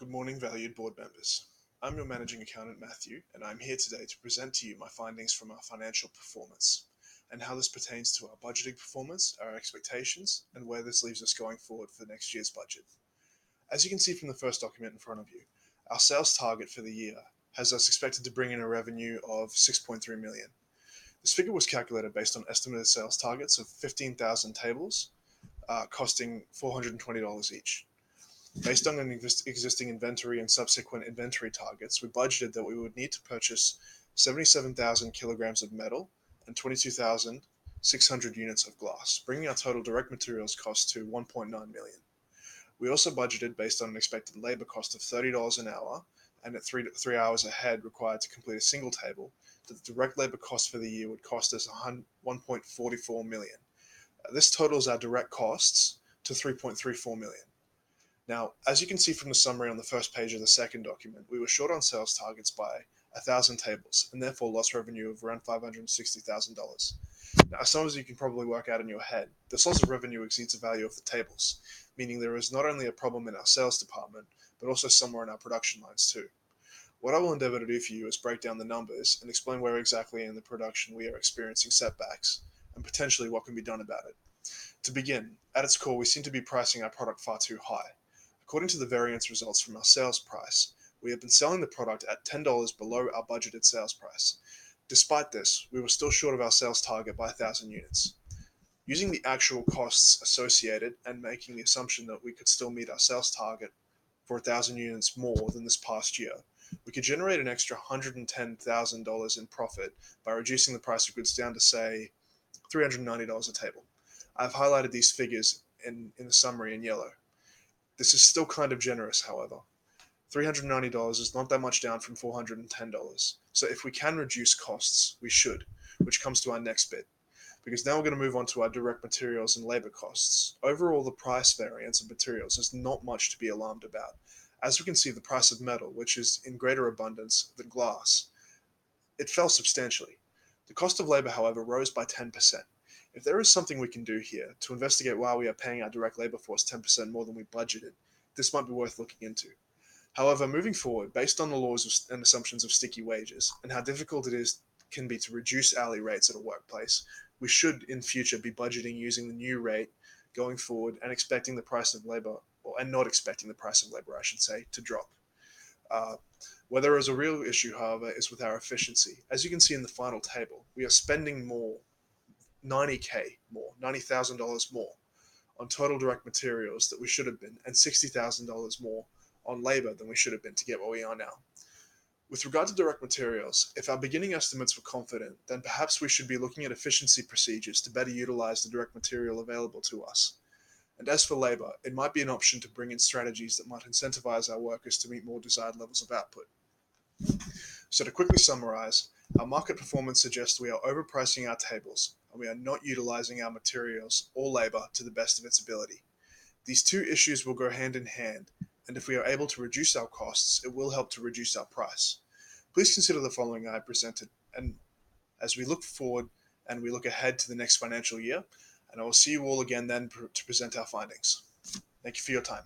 Good morning, valued board members. I'm your managing accountant, Matthew, and I'm here today to present to you my findings from our financial performance and how this pertains to our budgeting performance, our expectations, and where this leaves us going forward for next year's budget. As you can see from the first document in front of you, our sales target for the year has us expected to bring in a revenue of 6.3 million. This figure was calculated based on estimated sales targets of 15,000 tables, costing $420 each. Based on an existing inventory and subsequent inventory targets, we budgeted that we would need to purchase 77,000 kilograms of metal and 22,600 units of glass, bringing our total direct materials cost to 1.9 million. We also budgeted based on an expected labor cost of $30 an hour and at 3 hours ahead required to complete a single table, that the direct labor cost for the year would cost us 1.44 million. This totals our direct costs to 3.34 million. Now, as you can see from the summary on the first page of the second document, we were short on sales targets by 1,000 tables and therefore lost revenue of around $560,000. Now, as some of you can probably work out in your head, this loss of revenue exceeds the value of the tables, meaning there is not only a problem in our sales department, but also somewhere in our production lines too. What I will endeavor to do for you is break down the numbers and explain where exactly in the production we are experiencing setbacks and potentially what can be done about it. To begin, at its core, we seem to be pricing our product far too high. According to the variance results from our sales price, we have been selling the product at $10 below our budgeted sales price. Despite this, we were still short of our sales target by 1,000 units. Using the actual costs associated and making the assumption that we could still meet our sales target for 1,000 units more than this past year, we could generate an extra $110,000 in profit by reducing the price of goods down to, say, $390 a table. I've highlighted these figures in the summary in yellow. This is still kind of generous, however. $390 is not that much down from $410. So if we can reduce costs, we should, which comes to our next bit. Because now we're going to move on to our direct materials and labor costs. Overall, the price variance of materials is not much to be alarmed about. As we can see, the price of metal, which is in greater abundance than glass, it fell substantially. The cost of labor, however, rose by 10%. If there is something we can do here to investigate why we are paying our direct labor force 10% more than we budgeted, this might be worth looking into. However, moving forward, based on the laws and assumptions of sticky wages and how difficult can be to reduce hourly rates at a workplace, we should in future be budgeting using the new rate going forward and expecting the price of labor, and not expecting the price of labor, I should say, to drop. Where there is a real issue, however, is with our efficiency. As you can see in the final table, we are spending more, $90,000 more on total direct materials that we should have been, and $60,000 more on labor than we should have been to get where we are now. With regard to direct materials, if our beginning estimates were confident, then perhaps we should be looking at efficiency procedures to better utilize the direct material available to us. And as for labor, it might be an option to bring in strategies that might incentivize our workers to meet more desired levels of output. So to quickly summarize, our market performance suggests we are overpricing our tables, and we are not utilizing our materials or labor to the best of its ability. These two issues will go hand in hand, and if we are able to reduce our costs, it will help to reduce our price. Please consider the following I presented, and as we look forward and we look ahead to the next financial year, and I will see you all again then to present our findings. Thank you for your time.